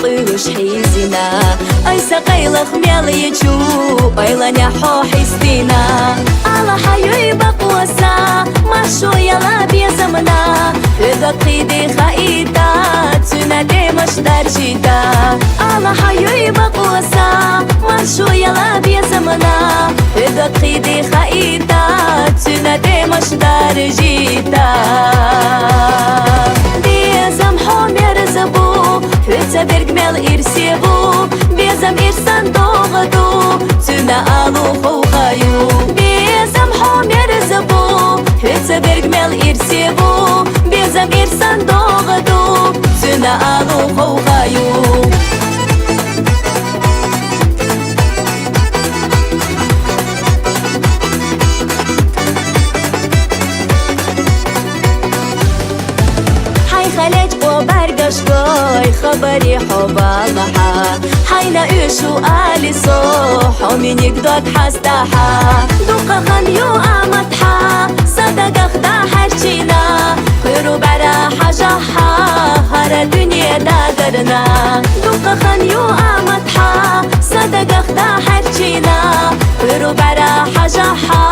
قيوش حيزنا أي سقيل خميل يجو أيلان يحو حيستينا على حيوي بقوسا مشو يلا بيزمنا إذا قيدي خايتا تنادي مش درجيتا على حيوي بقوسا مشو يلا بيزمنا إذا قيدي خايتا تنادي مش درجيتا بيزم حمير زبو Hütse bir gmel irsevu Bezem irsan doğdu Tüne alu hoğayu Bezem homer zebu Hütse bir gmel irsevu Bezem irsan doğdu Tüne alu hoğayu خليج وبرقشقاي خبري حبالها حينا إيشو آلي صوح ومين يقدر حستحا دوقا خنيو آمتحا صدق أخدا حرشينا خيرو برا حجحا هر دنيا داقرنا دوقا خنيو آمتحا صدق أخدا حرشينا خيرو برا حجحا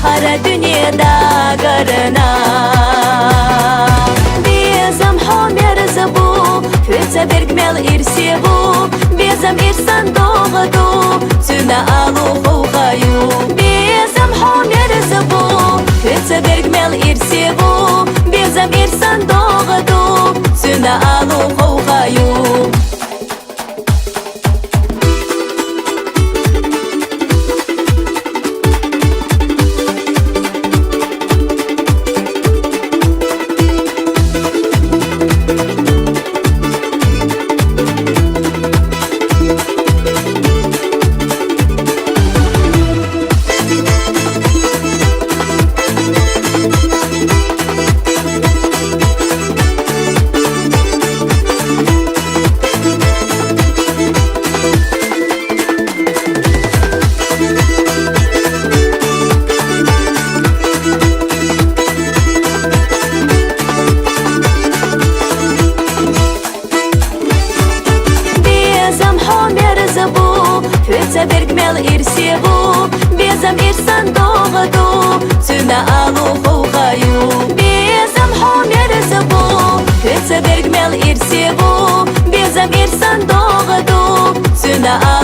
هر دنيا داقرنا Hütse bir gmel irsevu Bezem irsan doğdu Tüne alu hoğayu Bezem homer zebu Hütse bir gmel irsevu Bezem irsan doğdu Tüne alu hoğayu Hütse bir gmel irsevu Bezem irsan doğdu Tüne alu hoğayu Bezem homer zebu Hütse bir gmel irsevu Bezem irsan doğdu Tüne alu